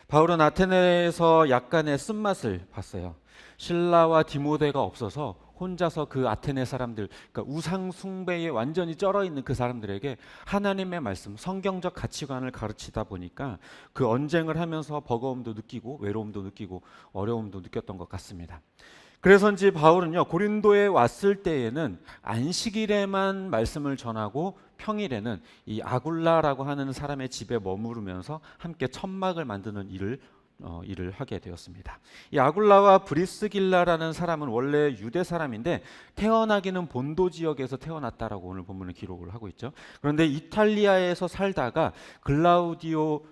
바울은 아테네에서 약간의 쓴맛을 봤어요. 신라와 디모데가 없어서 혼자서 그 아테네 사람들, 그러니까 우상 숭배에 완전히 쩔어 있는 그 사람들에게 하나님의 말씀, 성경적 가치관을 가르치다 보니까 그 언쟁을 하면서 버거움도 느끼고 외로움도 느끼고 어려움도 느꼈던 것 같습니다. 그래서인지 바울은요, 고린도에 왔을 때에는 안식일에만 말씀을 전하고 평일에는 이 아굴라라고 하는 사람의 집에 머무르면서 함께 천막을 만드는 일을 하게 되었습니다. 이 아굴라와 브리스길라라는 사람은 원래 유대 사람인데 태어나기는 본도 지역에서 태어났다라고 오늘 본문은 기록을 하고 있죠. 그런데 이탈리아에서 살다가 글라우디오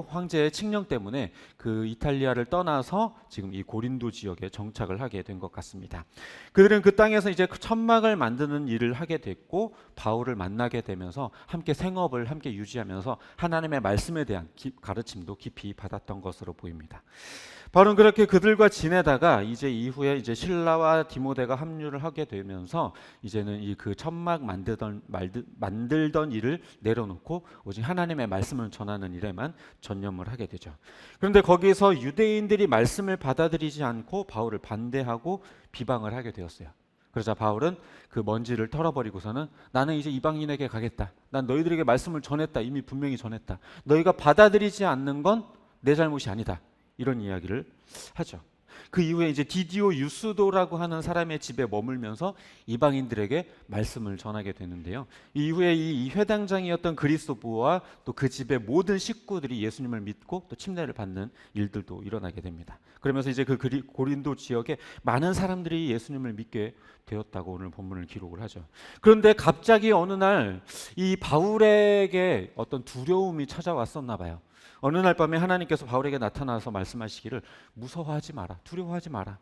황제의 칙령 때문에 그 이탈리아를 떠나서 지금 이 고린도 지역에 정착을 하게 된 것 같습니다. 그들은 그 땅에서 이제 천막을 만드는 일을 하게 됐고 바울을 만나게 되면서 함께 생업을 함께 유지하면서 하나님의 말씀에 대한 가르침도 깊이 받았던 것으로 보입니다. 바울은 그렇게 그들과 지내다가 이제 이후에 이제 신라와 디모데가 합류를 하게 되면서 이제는 이 그 천막 만들던 일을 내려놓고 오직 하나님의 말씀을 전하는 일에만 전념을 하게 되죠. 그런데 거기서 유대인들이 말씀을 받아들이지 않고 바울을 반대하고 비방을 하게 되었어요. 그러자 바울은 그 먼지를 털어버리고서는 나는 이제 이방인에게 가겠다. 난 너희들에게 말씀을 전했다. 이미 분명히 전했다. 너희가 받아들이지 않는 건 내 잘못이 아니다. 이런 이야기를 하죠. 그 이후에 이제 디디오 유스도라고 하는 사람의 집에 머물면서 이방인들에게 말씀을 전하게 되는데요. 이후에 이 회당장이었던 그리스도부와 또 그 집의 모든 식구들이 예수님을 믿고 또 침례를 받는 일들도 일어나게 됩니다. 그러면서 이제 그 고린도 지역에 많은 사람들이 예수님을 믿게 되었다고 오늘 본문을 기록을 하죠. 그런데 갑자기 어느 날 이 바울에게 어떤 두려움이 찾아왔었나 봐요. 어느 날 밤에 하나님께서 바울에게 나타나서 말씀하시기를 무서워하지 마라. 두려워하지 마라.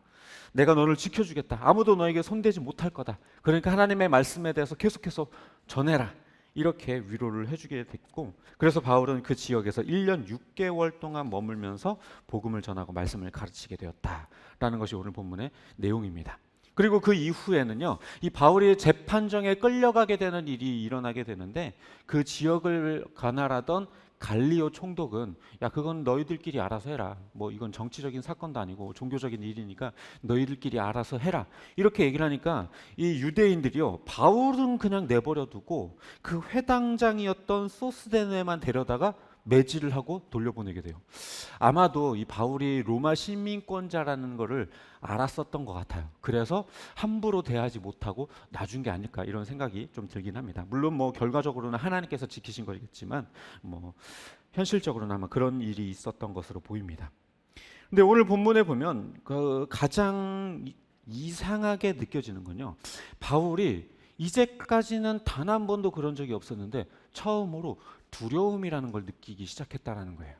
내가 너를 지켜주겠다. 아무도 너에게 손대지 못할 거다. 그러니까 하나님의 말씀에 대해서 계속해서 전해라. 이렇게 위로를 해주게 됐고 그래서 바울은 그 지역에서 1년 6개월 동안 머물면서 복음을 전하고 말씀을 가르치게 되었다라는 것이 오늘 본문의 내용입니다. 그리고 그 이후에는요, 이 바울이 재판정에 끌려가게 되는 일이 일어나게 되는데 그 지역을 관할하던 갈리오 총독은 야 그건 너희들끼리 알아서 해라. 뭐 이건 정치적인 사건도 아니고 종교적인 일이니까 너희들끼리 알아서 해라. 이렇게 얘기를 하니까 이 유대인들이요 바울은 그냥 내버려 두고 그 회당장이었던 소스데네만 데려다가 매질을 하고 돌려보내게 돼요. 아마도 이 바울이 로마 시민권자라는 것을 알았었던 것 같아요. 그래서 함부로 대하지 못하고 놔준 게 아닐까 이런 생각이 좀 들긴 합니다. 물론 뭐 결과적으로는 하나님께서 지키신 거겠지만 뭐 현실적으로는 아마 그런 일이 있었던 것으로 보입니다. 근데 오늘 본문에 보면 그 가장 이상하게 느껴지는 건요. 바울이 이제까지는 단 한 번도 그런 적이 없었는데 처음으로 두려움이라는 걸 느끼기 시작했다라는 거예요.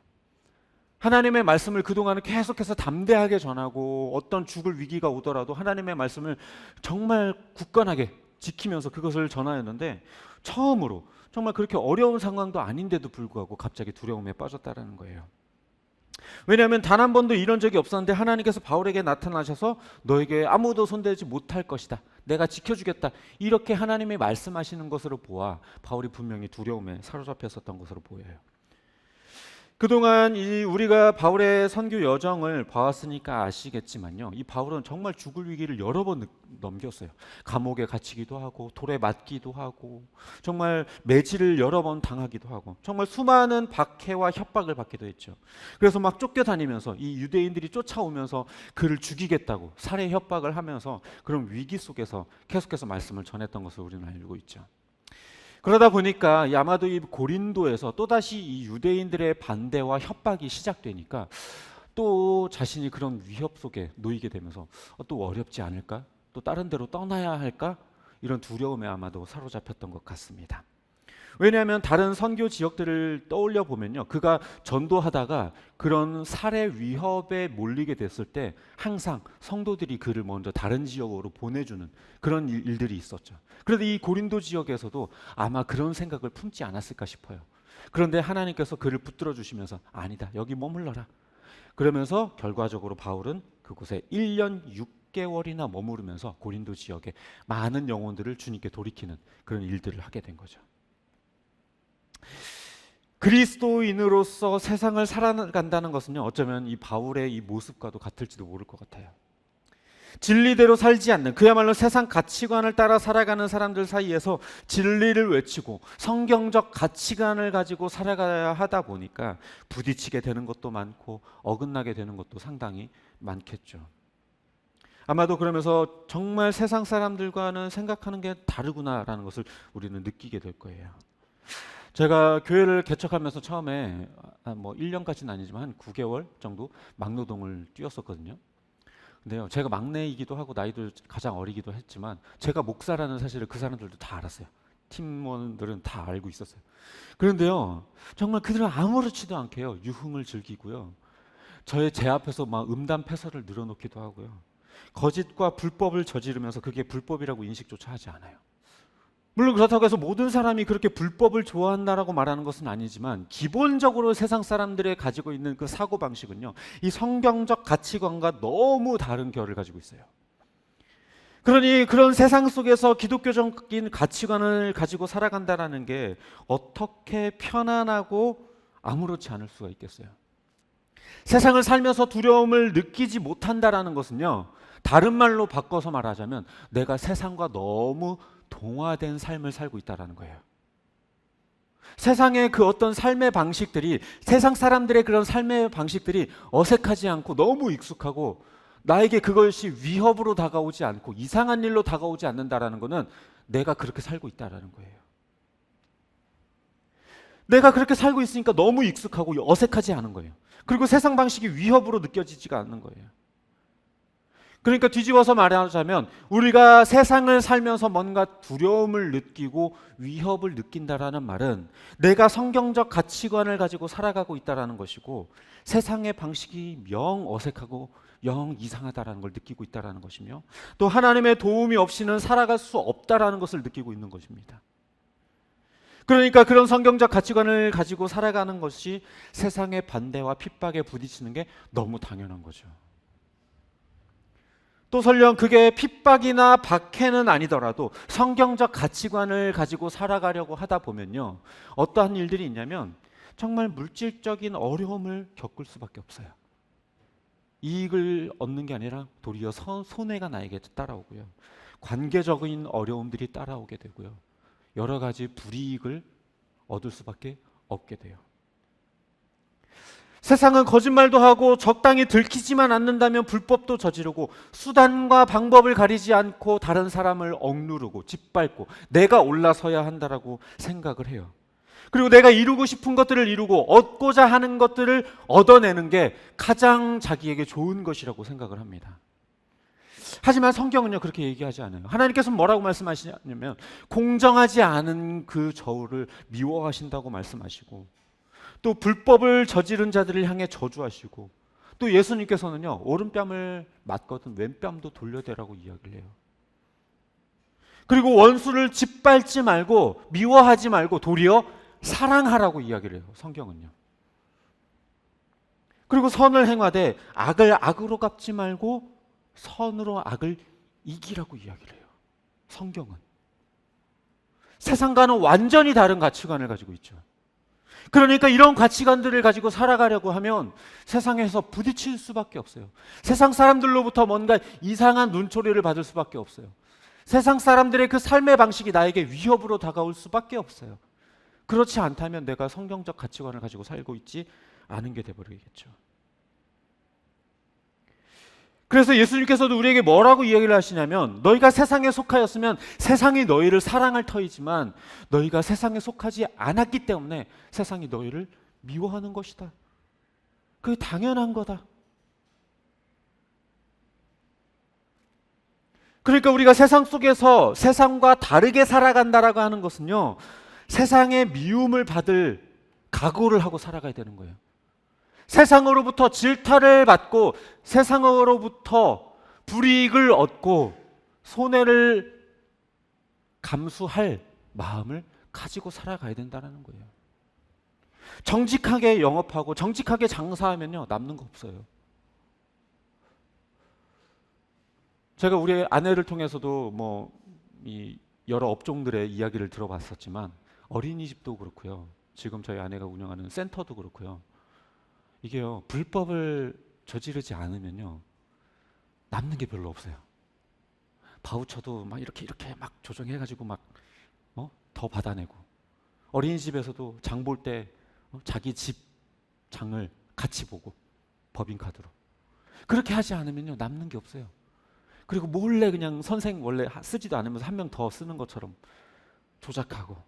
하나님의 말씀을 그동안은 계속해서 담대하게 전하고 어떤 죽을 위기가 오더라도 하나님의 말씀을 정말 굳건하게 지키면서 그것을 전하였는데 처음으로 정말 그렇게 어려운 상황도 아닌데도 불구하고 갑자기 두려움에 빠졌다라는 거예요. 왜냐하면 단 한 번도 이런 적이 없었는데 하나님께서 바울에게 나타나셔서 너에게 아무도 손대지 못할 것이다. 내가 지켜주겠다. 이렇게 하나님이 말씀하시는 것으로 보아 바울이 분명히 두려움에 사로잡혔었던 것으로 보여요. 그동안 우리가 바울의 선교 여정을 봐왔으니까 아시겠지만요. 이 바울은 정말 죽을 위기를 여러 번 넘겼어요. 감옥에 갇히기도 하고 돌에 맞기도 하고 정말 매질을 여러 번 당하기도 하고 정말 수많은 박해와 협박을 받기도 했죠. 그래서 막 쫓겨다니면서 이 유대인들이 쫓아오면서 그를 죽이겠다고 살해 협박을 하면서 그런 위기 속에서 계속해서 말씀을 전했던 것을 우리는 알고 있죠. 그러다 보니까 아마도 이 고린도에서 또다시 이 유대인들의 반대와 협박이 시작되니까 또 자신이 그런 위협 속에 놓이게 되면서 또 어렵지 않을까? 또 다른 데로 떠나야 할까? 이런 두려움에 아마도 사로잡혔던 것 같습니다. 왜냐하면 다른 선교 지역들을 떠올려 보면요, 그가 전도하다가 그런 살해 위협에 몰리게 됐을 때 항상 성도들이 그를 먼저 다른 지역으로 보내주는 그런 일들이 있었죠. 그런데 이 고린도 지역에서도 아마 그런 생각을 품지 않았을까 싶어요. 그런데 하나님께서 그를 붙들어 주시면서 아니다, 여기 머물러라. 그러면서 결과적으로 바울은 그곳에 1년 6개월이나 머무르면서 고린도 지역에 많은 영혼들을 주님께 돌이키는 그런 일들을 하게 된 거죠. 그리스도인으로서 세상을 살아간다는 것은요, 어쩌면 이 바울의 이 모습과도 같을지도 모를 것 같아요. 진리대로 살지 않는, 그야말로 세상 가치관을 따라 살아가는 사람들 사이에서 진리를 외치고 성경적 가치관을 가지고 살아가야 하다 보니까 부딪히게 되는 것도 많고 어긋나게 되는 것도 상당히 많겠죠. 아마도 그러면서 정말 세상 사람들과는 생각하는 게 다르구나라는 것을 우리는 느끼게 될 거예요. 제가 교회를 개척하면서 처음에 뭐 1년까지는 아니지만 한 9개월 정도 막노동을 뛰었었거든요. 근데요, 제가 막내이기도 하고 나이도 가장 어리기도 했지만 제가 목사라는 사실을 그 사람들도 다 알았어요. 팀원들은 다 알고 있었어요. 그런데요, 정말 그들은 아무렇지도 않게요, 유흥을 즐기고요, 제 앞에서 막 음담 패설을 늘어놓기도 하고요, 거짓과 불법을 저지르면서 그게 불법이라고 인식조차 하지 않아요. 물론 그렇다고 해서 모든 사람이 그렇게 불법을 좋아한다라고 말하는 것은 아니지만 기본적으로 세상 사람들이 가지고 있는 그 사고방식은요, 이 성경적 가치관과 너무 다른 결을 가지고 있어요. 그러니 그런 세상 속에서 기독교적인 가치관을 가지고 살아간다라는 게 어떻게 편안하고 아무렇지 않을 수가 있겠어요. 세상을 살면서 두려움을 느끼지 못한다라는 것은요, 다른 말로 바꿔서 말하자면 내가 세상과 너무 동화된 삶을 살고 있다는 거예요. 세상의 그 어떤 삶의 방식들이, 세상 사람들의 그런 삶의 방식들이 어색하지 않고 너무 익숙하고 나에게 그것이 위협으로 다가오지 않고 이상한 일로 다가오지 않는다라는 것은 내가 그렇게 살고 있다는 거예요. 내가 그렇게 살고 있으니까 너무 익숙하고 어색하지 않은 거예요. 그리고 세상 방식이 위협으로 느껴지지가 않는 거예요. 그러니까 뒤집어서 말하자면 우리가 세상을 살면서 뭔가 두려움을 느끼고 위협을 느낀다라는 말은 내가 성경적 가치관을 가지고 살아가고 있다라는 것이고 세상의 방식이 영 어색하고 영 이상하다라는 걸 느끼고 있다라는 것이며 또 하나님의 도움이 없이는 살아갈 수 없다라는 것을 느끼고 있는 것입니다. 그러니까 그런 성경적 가치관을 가지고 살아가는 것이 세상의 반대와 핍박에 부딪히는 게 너무 당연한 거죠. 또 설령 그게 핍박이나 박해는 아니더라도 성경적 가치관을 가지고 살아가려고 하다 보면요, 어떠한 일들이 있냐면 정말 물질적인 어려움을 겪을 수밖에 없어요. 이익을 얻는 게 아니라 도리어 손해가 나에게 따라오고요, 관계적인 어려움들이 따라오게 되고요, 여러 가지 불이익을 얻을 수밖에 없게 돼요. 세상은 거짓말도 하고 적당히 들키지만 않는다면 불법도 저지르고 수단과 방법을 가리지 않고 다른 사람을 억누르고 짓밟고 내가 올라서야 한다라고 생각을 해요. 그리고 내가 이루고 싶은 것들을 이루고 얻고자 하는 것들을 얻어내는 게 가장 자기에게 좋은 것이라고 생각을 합니다. 하지만 성경은요, 그렇게 얘기하지 않아요. 하나님께서는 뭐라고 말씀하시냐면 공정하지 않은 그 저울을 미워하신다고 말씀하시고 또 불법을 저지른 자들을 향해 저주하시고 또 예수님께서는요, 오른뺨을 맞거든 왼뺨도 돌려대라고 이야기를 해요. 그리고 원수를 짓밟지 말고 미워하지 말고 도리어 사랑하라고 이야기를 해요, 성경은요. 그리고 선을 행하되 악을 악으로 갚지 말고 선으로 악을 이기라고 이야기를 해요, 성경은. 세상과는 완전히 다른 가치관을 가지고 있죠. 그러니까 이런 가치관들을 가지고 살아가려고 하면 세상에서 부딪힐 수밖에 없어요. 세상 사람들로부터 뭔가 이상한 눈초리를 받을 수밖에 없어요. 세상 사람들의 그 삶의 방식이 나에게 위협으로 다가올 수밖에 없어요. 그렇지 않다면 내가 성경적 가치관을 가지고 살고 있지 않은 게 돼버리겠죠. 그래서 예수님께서도 우리에게 뭐라고 이야기를 하시냐면 너희가 세상에 속하였으면 세상이 너희를 사랑할 터이지만 너희가 세상에 속하지 않았기 때문에 세상이 너희를 미워하는 것이다. 그게 당연한 거다. 그러니까 우리가 세상 속에서 세상과 다르게 살아간다라고 하는 것은요, 세상의 미움을 받을 각오를 하고 살아가야 되는 거예요. 세상으로부터 질타를 받고 세상으로부터 불이익을 얻고 손해를 감수할 마음을 가지고 살아가야 된다는 거예요. 정직하게 영업하고 정직하게 장사하면요, 남는 거 없어요. 제가 우리 아내를 통해서도 이 여러 업종들의 이야기를 들어봤었지만 어린이집도 그렇고요, 지금 저희 아내가 운영하는 센터도 그렇고요. 이게요, 불법을 저지르지 않으면요, 남는 게 별로 없어요. 바우처도 막 이렇게 막 조정해가지고 막 더 받아내고, 어린이집에서도 장 볼 때 자기 집 장을 같이 보고 법인카드로 그렇게 하지 않으면요, 남는 게 없어요. 그리고 몰래 그냥 선생 원래 쓰지도 않으면서 한 명 더 쓰는 것처럼 조작하고.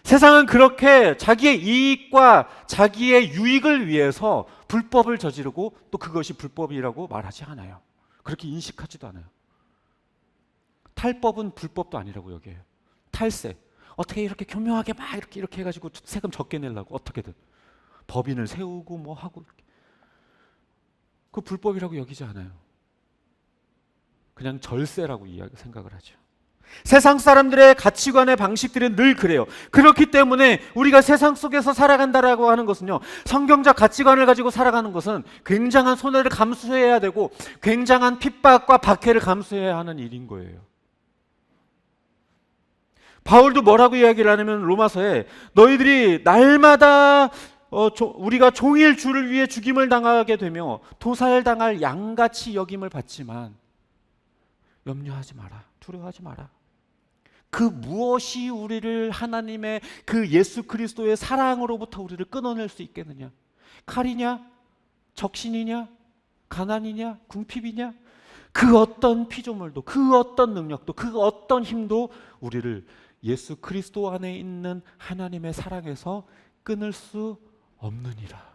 세상은 그렇게 자기의 이익과 자기의 유익을 위해서 불법을 저지르고 또 그것이 불법이라고 말하지 않아요. 그렇게 인식하지도 않아요. 탈법은 불법도 아니라고 여겨요. 탈세. 어떻게 이렇게 교묘하게 막 이렇게 해가지고 세금 적게 내려고 어떻게든 법인을 세우고 뭐 하고, 그 불법이라고 여기지 않아요. 그냥 절세라고 생각을 하죠. 세상 사람들의 가치관의 방식들은 늘 그래요. 그렇기 때문에 우리가 세상 속에서 살아간다라고 하는 것은요, 성경적 가치관을 가지고 살아가는 것은 굉장한 손해를 감수해야 되고 굉장한 핍박과 박해를 감수해야 하는 일인 거예요. 바울도 뭐라고 이야기를 하냐면 로마서에 너희들이 날마다 우리가 종일 주를 위해 죽임을 당하게 되며 도살당할 양같이 여김을 받지만 염려하지 마라, 두려워하지 마라. 그 무엇이 우리를 하나님의 그 예수 그리스도의 사랑으로부터 우리를 끊어낼 수 있겠느냐? 칼이냐? 적신이냐? 가난이냐? 궁핍이냐? 그 어떤 피조물도, 그 어떤 능력도, 그 어떤 힘도 우리를 예수 그리스도 안에 있는 하나님의 사랑에서 끊을 수 없느니라.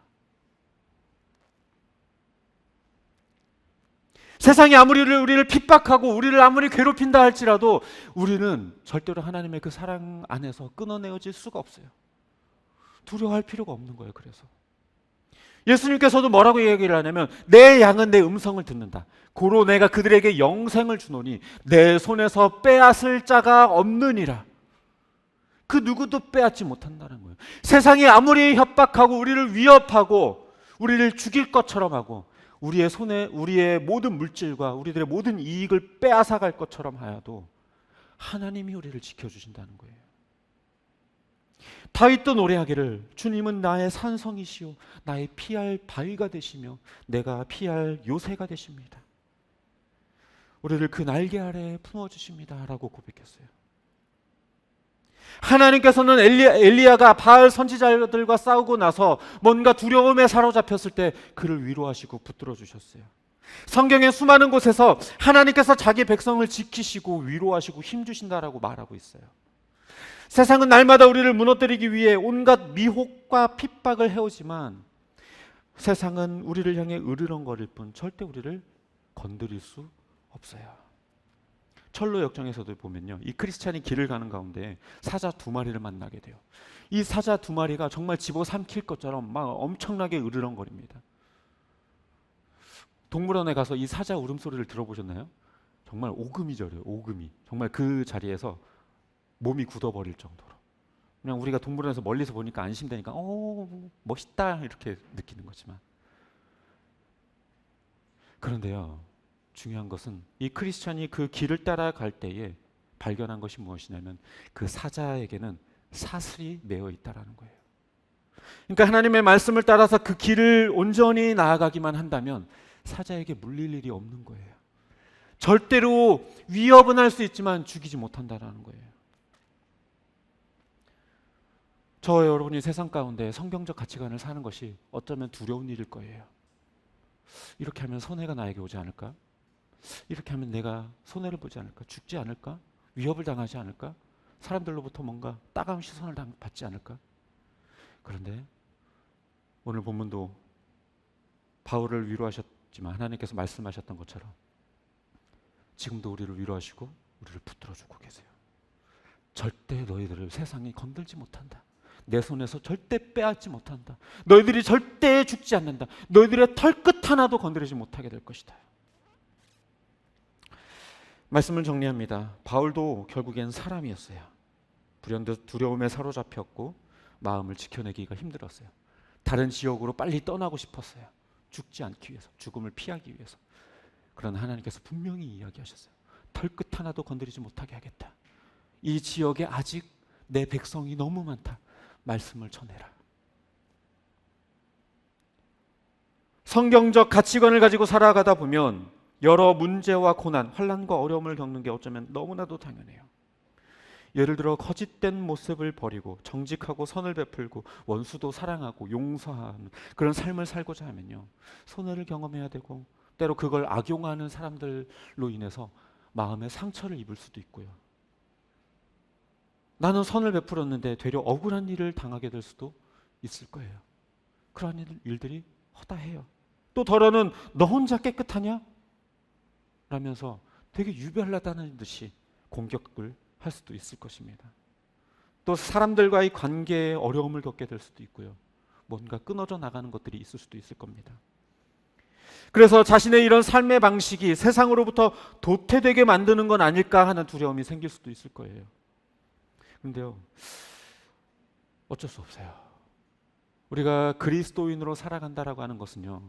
세상이 아무리 우리를 핍박하고 우리를 아무리 괴롭힌다 할지라도 우리는 절대로 하나님의 그 사랑 안에서 끊어내어질 수가 없어요. 두려워할 필요가 없는 거예요. 그래서 예수님께서도 뭐라고 얘기를 하냐면 내 양은 내 음성을 듣는다. 고로 내가 그들에게 영생을 주노니 내 손에서 빼앗을 자가 없느니라. 그 누구도 빼앗지 못한다는 거예요. 세상이 아무리 협박하고 우리를 위협하고 우리를 죽일 것처럼 하고 우리의 손에 우리의 모든 물질과 우리들의 모든 이익을 빼앗아갈 것처럼 하여도 하나님이 우리를 지켜주신다는 거예요. 다윗도 노래하기를 주님은 나의 산성이시오 나의 피할 바위가 되시며 내가 피할 요새가 되십니다. 우리를 그 날개 아래에 품어주십니다 라고 고백했어요. 하나님께서는 엘리야가 바알 선지자들과 싸우고 나서 뭔가 두려움에 사로잡혔을 때 그를 위로하시고 붙들어 주셨어요. 성경의 수많은 곳에서 하나님께서 자기 백성을 지키시고 위로하시고 힘주신다라고 말하고 있어요. 세상은 날마다 우리를 무너뜨리기 위해 온갖 미혹과 핍박을 해오지만 세상은 우리를 향해 으르렁거릴 뿐 절대 우리를 건드릴 수 없어요. 철로 역정에서도 보면요, 이 크리스찬이 길을 가는 가운데 사자 2마리를 만나게 돼요. 이 사자 2마리가 정말 집어삼킬 것처럼 막 엄청나게 으르렁거립니다. 동물원에 가서 이 사자 울음소리를 들어보셨나요? 정말 오금이 저려요. 오금이 정말 그 자리에서 몸이 굳어버릴 정도로. 그냥 우리가 동물원에서 멀리서 보니까 안심되니까 멋있다 이렇게 느끼는 거지만, 그런데요, 중요한 것은 이 크리스찬이 그 길을 따라갈 때에 발견한 것이 무엇이냐면 그 사자에게는 사슬이 매어 있다라는 거예요. 그러니까 하나님의 말씀을 따라서 그 길을 온전히 나아가기만 한다면 사자에게 물릴 일이 없는 거예요. 절대로 위협은 할 수 있지만 죽이지 못한다라는 거예요. 저 여러분이 세상 가운데 성경적 가치관을 사는 것이 어쩌면 두려운 일일 거예요. 이렇게 하면 손해가 나에게 오지 않을까? 이렇게 하면 내가 손해를 보지 않을까? 죽지 않을까? 위협을 당하지 않을까? 사람들로부터 뭔가 따가운 시선을 받지 않을까? 그런데 오늘 본문도 바울을 위로하셨지만 하나님께서 말씀하셨던 것처럼 지금도 우리를 위로하시고 우리를 붙들어주고 계세요. 절대 너희들을 세상이 건들지 못한다. 내 손에서 절대 빼앗지 못한다. 너희들이 절대 죽지 않는다. 너희들의 털끝 하나도 건드리지 못하게 될 것이다. 말씀을 정리합니다. 바울도 결국엔 사람이었어요. 불현듯 두려움에 사로잡혔고 마음을 지켜내기가 힘들었어요. 다른 지역으로 빨리 떠나고 싶었어요. 죽지 않기 위해서, 죽음을 피하기 위해서. 그러나 하나님께서 분명히 이야기하셨어요. 털끝 하나도 건드리지 못하게 하겠다. 이 지역에 아직 내 백성이 너무 많다. 말씀을 전해라. 성경적 가치관을 가지고 살아가다 보면 여러 문제와 고난, 환난과 어려움을 겪는 게 어쩌면 너무나도 당연해요. 예를 들어 거짓된 모습을 버리고 정직하고 선을 베풀고 원수도 사랑하고 용서하는 그런 삶을 살고자 하면요, 손해를 경험해야 되고 때로 그걸 악용하는 사람들로 인해서 마음의 상처를 입을 수도 있고요. 나는 선을 베풀었는데 되려 억울한 일을 당하게 될 수도 있을 거예요. 그러한 일들이 허다해요. 또 더러는 너 혼자 깨끗하냐? 라면서 되게 유별나다는 듯이 공격을 할 수도 있을 것입니다. 또 사람들과의 관계에 어려움을 겪게 될 수도 있고요. 뭔가 끊어져 나가는 것들이 있을 수도 있을 겁니다. 그래서 자신의 이런 삶의 방식이 세상으로부터 도태되게 만드는 건 아닐까 하는 두려움이 생길 수도 있을 거예요. 근데요, 어쩔 수 없어요. 우리가 그리스도인으로 살아간다라고 하는 것은요,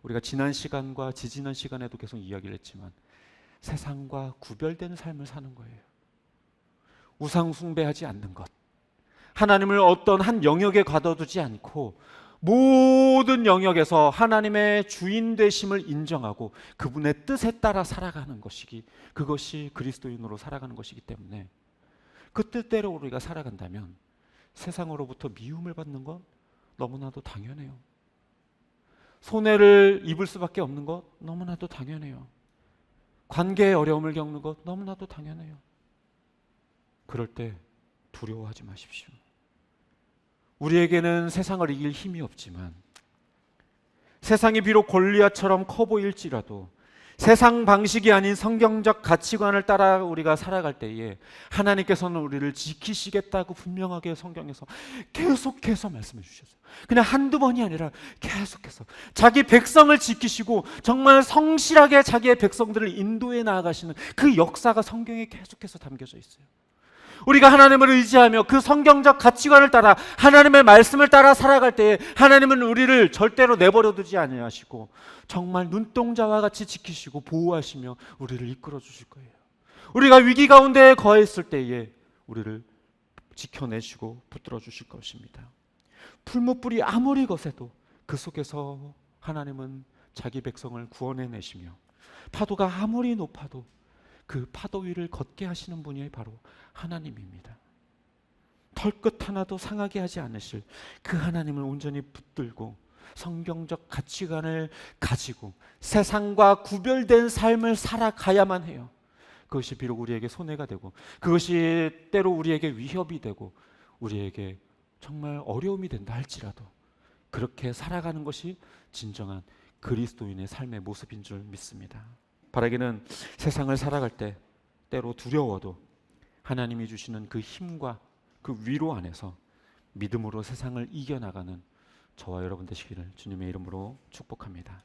우리가 지난 시간과 지지난 시간에도 계속 이야기를 했지만 세상과 구별된 삶을 사는 거예요. 우상 숭배하지 않는 것, 하나님을 어떤 한 영역에 가둬두지 않고 모든 영역에서 하나님의 주인 되심을 인정하고 그분의 뜻에 따라 살아가는 것이기, 그것이 그리스도인으로 살아가는 것이기 때문에 그 뜻대로 우리가 살아간다면 세상으로부터 미움을 받는 건 너무나도 당연해요. 손해를 입을 수밖에 없는 것 너무나도 당연해요. 관계의 어려움을 겪는 것 너무나도 당연해요. 그럴 때 두려워하지 마십시오. 우리에게는 세상을 이길 힘이 없지만 세상이 비록 골리앗처럼 커 보일지라도 세상 방식이 아닌 성경적 가치관을 따라 우리가 살아갈 때에 하나님께서는 우리를 지키시겠다고 분명하게 성경에서 계속해서 말씀해 주셨어요. 그냥 한두 번이 아니라 계속해서 자기 백성을 지키시고 정말 성실하게 자기의 백성들을 인도해 나아가시는 그 역사가 성경에 계속해서 담겨져 있어요. 우리가 하나님을 의지하며 그 성경적 가치관을 따라 하나님의 말씀을 따라 살아갈 때에 하나님은 우리를 절대로 내버려 두지 아니하시고 정말 눈동자와 같이 지키시고 보호하시며 우리를 이끌어 주실 거예요. 우리가 위기 가운데 거했을 때에 우리를 지켜내시고 붙들어 주실 것입니다. 풀무불이 아무리 거세도 그 속에서 하나님은 자기 백성을 구원해내시며 파도가 아무리 높아도 그 파도 위를 걷게 하시는 분이 바로 하나님입니다. 털끝 하나도 상하게 하지 않으실 그 하나님을 온전히 붙들고 성경적 가치관을 가지고 세상과 구별된 삶을 살아가야만 해요. 그것이 비록 우리에게 손해가 되고 그것이 때로 우리에게 위협이 되고 우리에게 정말 어려움이 된다 할지라도 그렇게 살아가는 것이 진정한 그리스도인의 삶의 모습인 줄 믿습니다. 바라기는 세상을 살아갈 때 때로 두려워도 하나님이 주시는 그 힘과 그 위로 안에서 믿음으로 세상을 이겨나가는 저와 여러분 되시기를 주님의 이름으로 축복합니다.